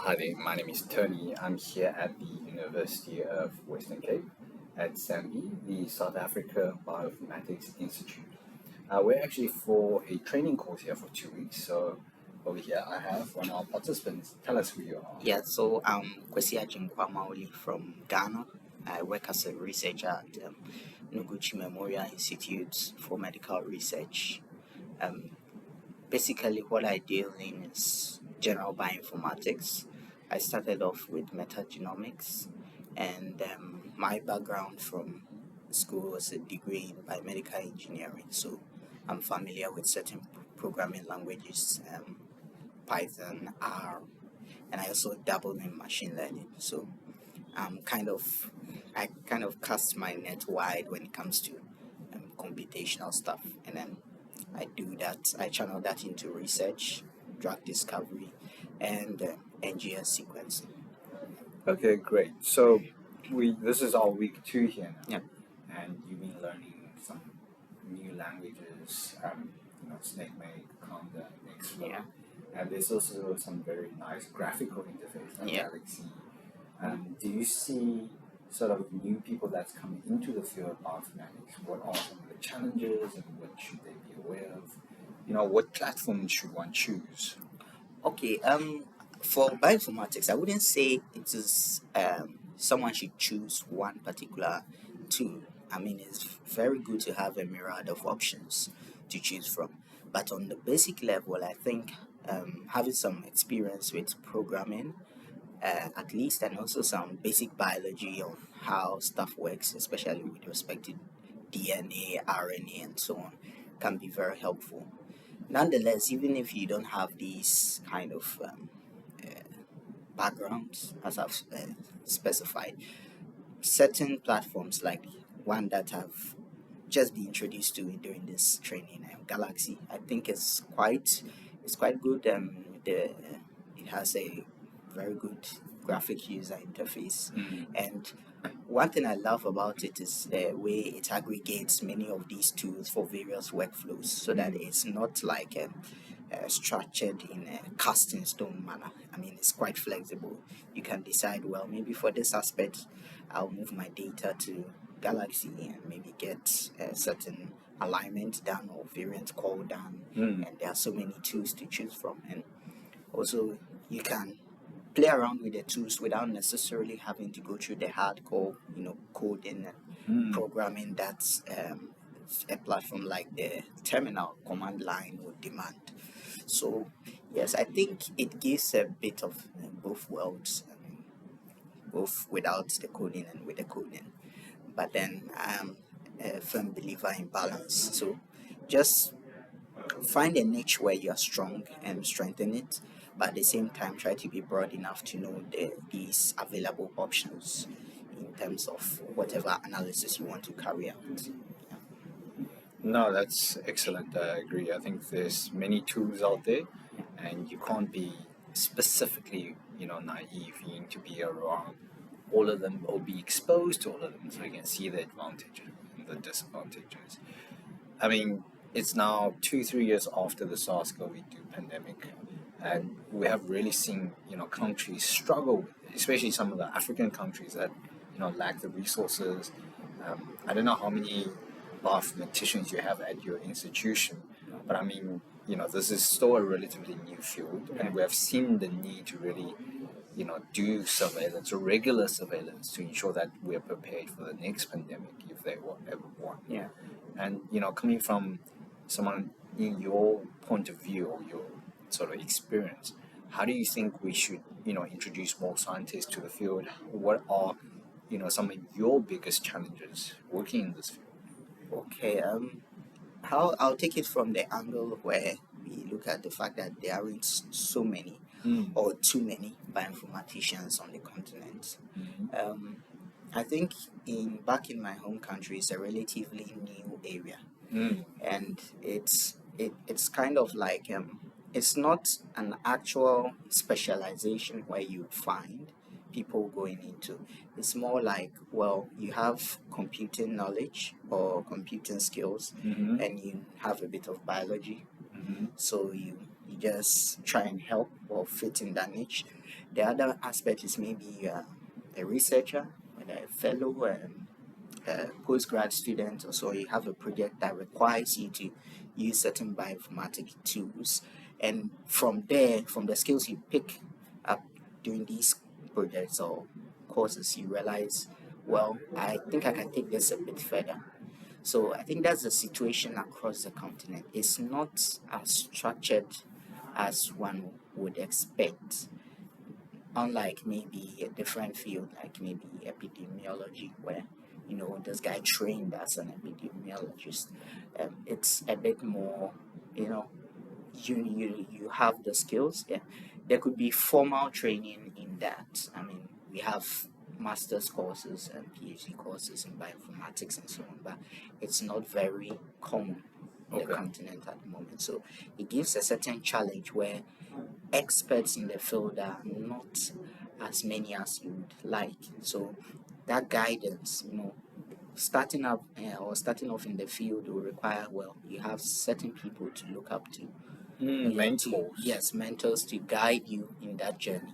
Hi there, my name is Tony. I'm here at the University of Western Cape at SANBI, the South Africa Bioinformatics Institute. We're actually for a training course here for 2 weeks. So over here I have one of our participants. Tell us who you are. Yeah, so I'm Kwasi Agyenkwa Mawuli from Ghana. I work as a researcher at Noguchi Memorial Institute for Medical Research. Um, Basically, what I deal in is general bioinformatics. I started off with metagenomics, and my background from school was a degree in biomedical engineering. So I'm familiar with certain programming languages, Python, R, and I also dabble in machine learning. So I kind of cast my net wide when it comes to computational stuff, and then I channel that into research, drug discovery, and NGS sequencing. Okay, great. So this is our week 2 here now. Yeah. And you've been learning some new languages, SnakeMake, Conda, Xflow. Yeah. And there's also some very nice graphical interface like Yeah. Galaxy. Do you see sort of new people that's coming into the field of bioinformatics? What are some of the challenges and what should they be aware of? What platform should one choose? Okay. For bioinformatics, I wouldn't say it is someone should choose one particular tool. I mean, it's very good to have a myriad of options to choose from. But on the basic level, I think having some experience with programming, at least, and also some basic biology on how stuff works, especially with respect to DNA, RNA, and so on, can be very helpful. Nonetheless, even if you don't have these kind of backgrounds, as I've specified, certain platforms like one that I've just been introduced to during this training, Galaxy, I think it's quite good. It has a very good graphic user interface, and one thing I love about it is the way it aggregates many of these tools for various workflows, so that it's not like structured in a cast in stone manner. I mean, it's quite flexible. You can decide, well, maybe for this aspect, I'll move my data to Galaxy and maybe get a certain alignment done or variant call done. And there are so many tools to choose from. And also, you can play around with the tools without necessarily having to go through the hardcore, coding and programming that a platform like the terminal command line would demand. So, yes, I think it gives a bit of both worlds, both without the coding and with the coding. But then I'm a firm believer in balance. So, just find a niche where you are strong and strengthen it, but at the same time try to be broad enough to know these available options in terms of whatever analysis you want to carry out. No, that's excellent. I agree. I think there's many tools out there, and you can't be specifically, naive. You need to be around all of them or be exposed to all of them so you can see the advantages and the disadvantages. I mean, it's now 2-3 years after the SARS-CoV-2 pandemic, and we have really seen, countries struggle with it, especially some of the African countries that, lack the resources. I don't know how many mathematicians you have at your institution, but I mean, this is still a relatively new field, and we have seen the need to really, do surveillance or regular surveillance to ensure that we're prepared for the next pandemic if there ever one. Yeah. And, coming from someone in your point of view or your sort of experience, how do you think we should, introduce more scientists to the field? What are, some of your biggest challenges working in this field? Okay. I'll take it from the angle where we look at the fact that there aren't so many or too many bioinformaticians on the continent. I think back in my home country, it's a relatively new area, and it's kind of like it's not an actual specialization where you find people going into. It's more like, well, you have computing knowledge or computing skills, and you have a bit of biology, so you just try and help or fit in that niche. The other aspect is maybe a researcher, a fellow, postgrad student, or so you have a project that requires you to use certain bioinformatic tools, and from there, from the skills you pick up during these projects or courses, you realize, well, I think I can take this a bit further. So I think that's the situation across the continent. It's not as structured as one would expect, unlike maybe a different field like maybe epidemiology, where this guy trained as an epidemiologist. It's a bit more, you know you have the skills. Yeah, there could be formal training in that. I mean, we have master's courses and PhD courses in bioinformatics and so on, but it's not very common in the Okay. continent at the moment. So it gives a certain challenge where experts in the field are not as many as you would like. So that guidance, starting up or starting off in the field will require, well, you have certain people to look up to. Mentors. Yes, mentors to guide you in that journey.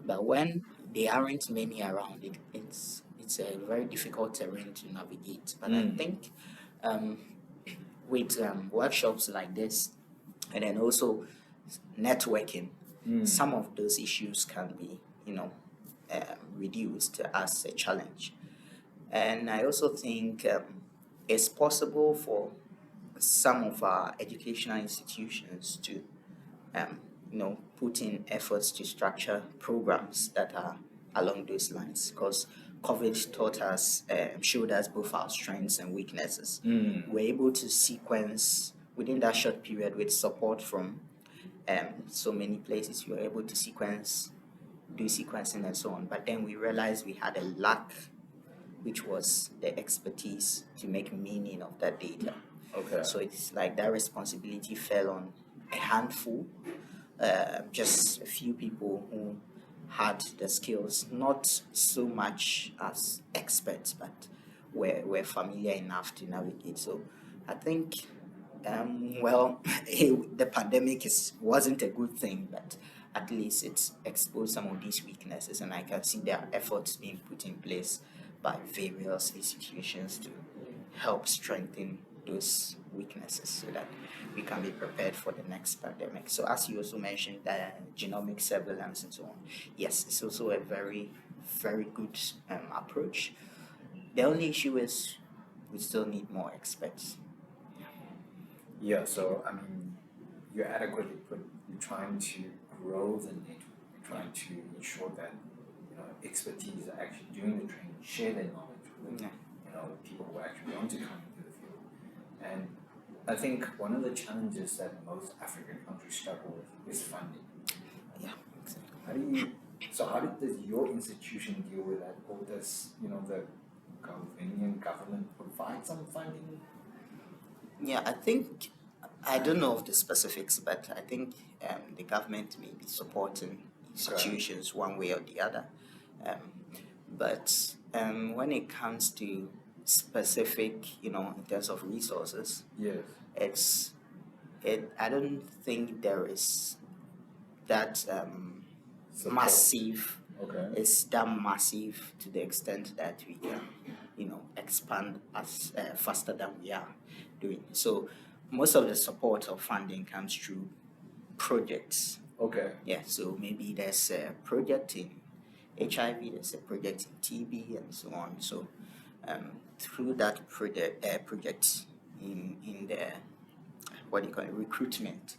But when there aren't many around, it's a very difficult terrain to navigate. But I think um, with workshops like this, and then also networking, some of those issues can be, reduced as a challenge. And I also think it's possible for some of our educational institutions to, put in efforts to structure programs that are along those lines, because COVID taught us, showed us both our strengths and weaknesses. We're able to sequence within that short period with support from so many places. We were able to do sequencing and so on. But then we realized we had a lack, which was the expertise to make meaning of that data. Okay. So it's like that responsibility fell on a handful, just a few people who had the skills, not so much as experts, but were familiar enough to navigate. So I think, well, the pandemic wasn't a good thing, but at least it's exposed some of these weaknesses, and I can see there are efforts being put in place by various institutions to help strengthen those weaknesses so that we can be prepared for the next pandemic. So as you also mentioned, genomic surveillance and so on, yes, it's also a very, very good approach. The only issue is we still need more experts. Yeah, so I mean, you're adequately put. You're trying to grow the network. You're trying to ensure that expertise are actually doing the training, share their knowledge with Yeah. people who actually want to come into the field. And I think one of the challenges that most African countries struggle with is funding. Yeah, exactly. How does your institution deal with that? Or does the Ghanaian government provide some funding? Yeah, I don't know of the specifics, but I think the government may be supporting institutions one way or the other. Um, but when it comes to specific, in terms of resources, Yes. I don't think there is that Support. massive. Okay. It's that massive to the extent that we can, expand as faster than we are doing. So most of the support of funding comes through projects. Okay. Yeah, so maybe there's a project in HIV, there's a project in TB, and so on. So through that project in the what do you call it, recruitment,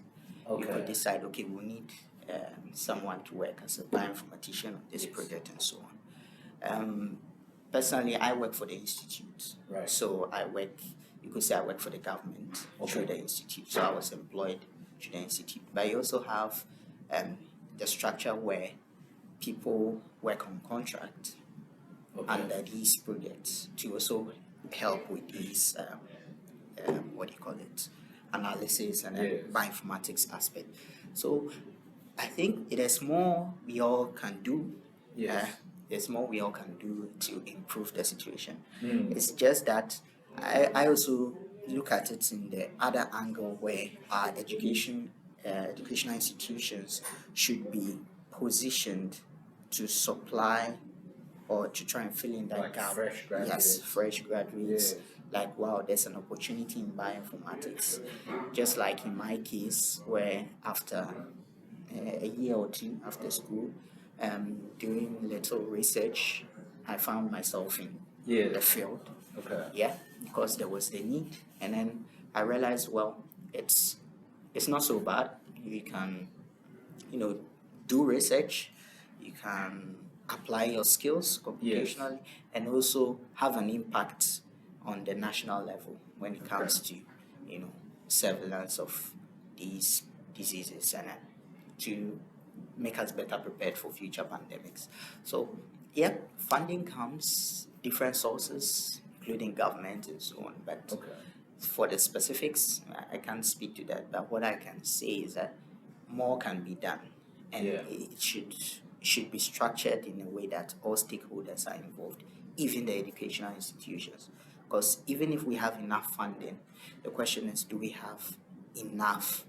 you could decide, okay, we need someone to work as a bioinformatician on this project and so on. Personally, I work for the institute, Right. so you could say I work for the government through the institute. So I was employed through the institute. But you also have the structure where people work on contract under these projects to also help with these what do you call it, analysis and bioinformatics aspect. So I think there's more we all can do. Yes. There's more we all can do to improve the situation. Mm. It's just that I also look at it in the other angle where our education educational institutions should be positioned to supply or to try and fill in that Like gap. fresh Yes, graduates. fresh graduates. Yes. Like, wow, there's an opportunity in bioinformatics. Just like in my case, where after a year or two after school, doing little research, I found myself in Yeah. the field. Okay. Yeah, because there was the need, and then I realized, well, it's not so bad. You can, you know, do research, you can apply your skills computationally, and also have an impact on the national level when it comes to, surveillance of these diseases and to make us better prepared for future pandemics. So, yeah, funding comes different sources, including government and so on. But Okay. for the specifics, I can't speak to that. But what I can say is that more can be done, and Yeah. it should be structured in a way that all stakeholders are involved, even the educational institutions. Because even if we have enough funding, the question is, do we have enough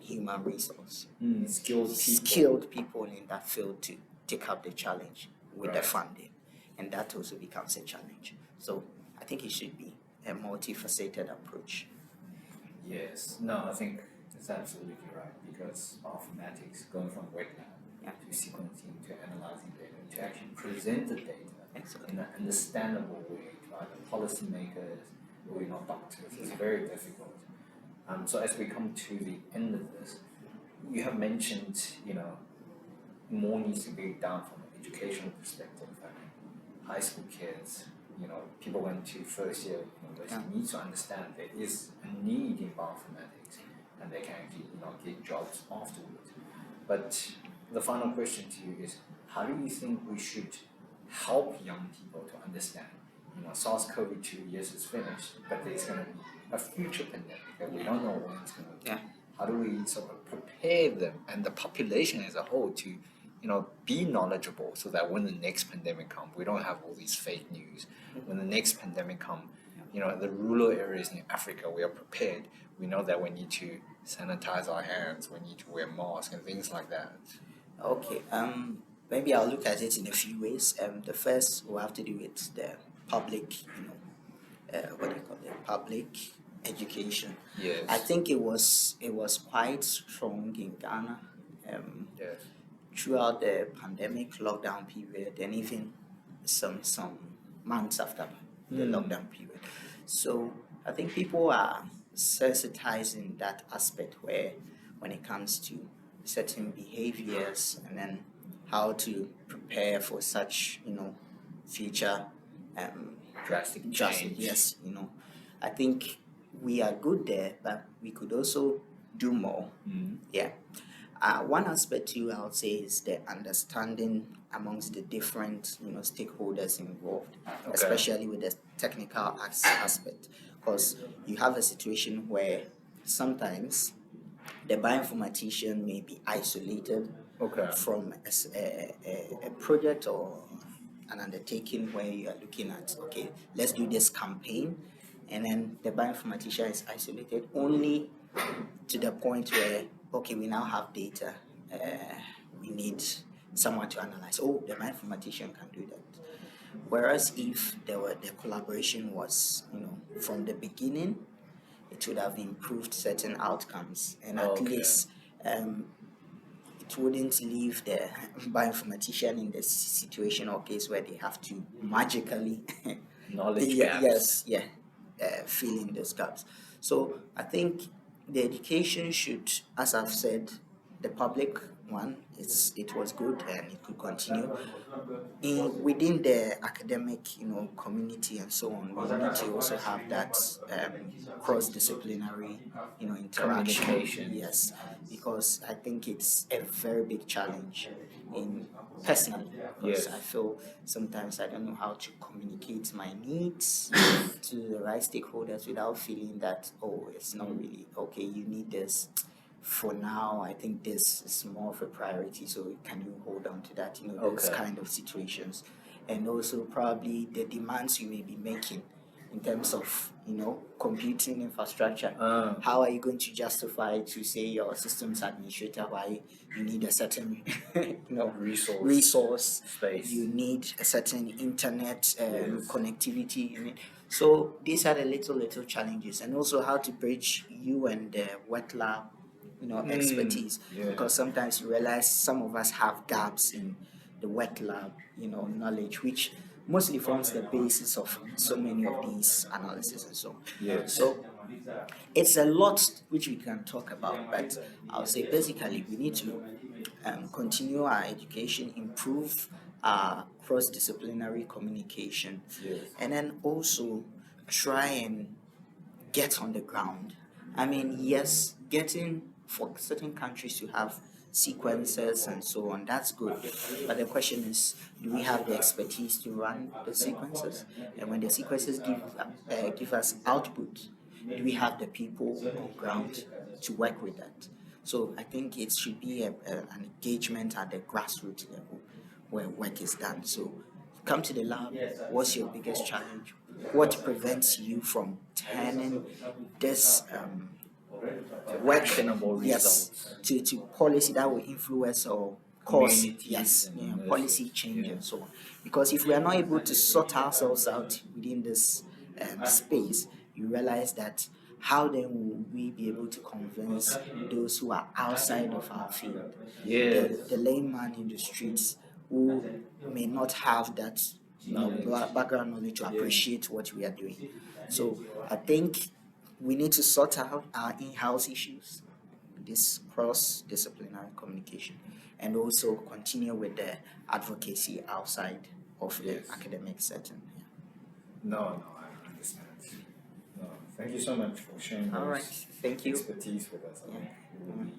human resource, skilled people in that field to take up the challenge with the Right. funding, and that also becomes a challenge. So I think it should be a multifaceted approach. Yes. No, I think it's absolutely right because mathematics going from wet lab Yeah. to sequencing to analyzing data to actually present the data Excellent. in an understandable way to either policymakers or doctors is very difficult. So as we come to the end of this, you have mentioned more needs to be done from an educational perspective. I mean, high school kids, people went to first year university need to understand there is a need in bioinformatics and they can actually get jobs afterwards. But the final question to you is, how do you think we should help young people to understand? SARS-CoV 2 years is finished, but there's going to be a future pandemic that we don't know when it's going to be. Yeah. How do we sort of prepare them and the population as a whole to be knowledgeable so that when the next pandemic comes, we don't have all these fake news. When the next pandemic comes, the rural areas in Africa, we are prepared. We know that we need to sanitize our hands, we need to wear masks and things like that. Okay. Maybe I'll look at it in a few ways. The first will have to do with the public, what do you call it? Public education. Yes. I think it was quite strong in Ghana. Yes. Throughout the pandemic lockdown period and even some months after the lockdown period. So I think people are sensitizing that aspect where when it comes to certain behaviors and then how to prepare for such future Drastic change. change. Yes, I think we are good there, but we could also do more. Yeah. One aspect too, I would say, is the understanding amongst the different stakeholders involved, especially with the technical aspect, because you have a situation where sometimes the bioinformatician may be isolated from a project or an undertaking where you are looking at, okay, let's do this campaign, and then the bioinformatician is isolated only to the point where, okay, we now have data, we need someone to analyze. Oh, the bioinformatician can do that. Whereas if the collaboration was, from the beginning, it would have improved certain outcomes, and at least it wouldn't leave the bioinformatician in the situation or case where they have to magically Knowledge gaps. Yes, yeah, fill in those gaps. So I think the education should, as I've said, the public one, it was good and it could continue. Within the academic, community and so on, we need to also have that cross-disciplinary, interaction. Communication. Yes, because I think it's a very big challenge personally. Because Yes. I feel sometimes I don't know how to communicate my needs to the right stakeholders without feeling that, oh, it's not really okay. You need this. For now, I think this is more of a priority, so can you hold on to that, those kind of situations. And also probably the demands you may be making, in terms of computing infrastructure. How are you going to justify to say your systems administrator why you need a certain resource space. you need a certain internet connectivity you need. So these are the little challenges, and also how to bridge you and the wet lab expertise, because sometimes you realize some of us have gaps in the wet lab knowledge, which mostly forms the basis of so many of these analysis and so on. Yes. So it's a lot which we can talk about, but I'll say basically we need to continue our education, improve our cross-disciplinary communication, Yes. and then also try and get on the ground. I mean, yes, getting for certain countries to have sequences and so on, that's good. But the question is, do we have the expertise to run the sequences? And when the sequences give us output, do we have the people on ground to work with that? So I think it should be an engagement at the grassroots level where work is done. So come to the lab. What's your biggest challenge? What prevents you from turning this work Actionable yes results. to policy that will influence or cause Communities and policy change and so on? Because if we are not able to sort ourselves out within this space, you realize that how then will we be able to convince those who are outside of our field, Yes. the layman in the streets who may not have that background knowledge to appreciate what we are doing? So I think we need to sort out our in-house issues, this cross-disciplinary communication, and also continue with the advocacy outside of the academic setting. No, I understand. No, thank you so much for sharing All right, those thank you. expertise with us. I think it will be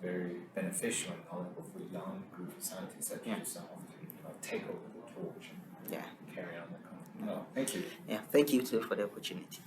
very beneficial and knowledgeable for young group of scientists such as yourself to take over the torch and Yeah, carry on the company. No, thank you. yeah. Thank you too for the opportunity.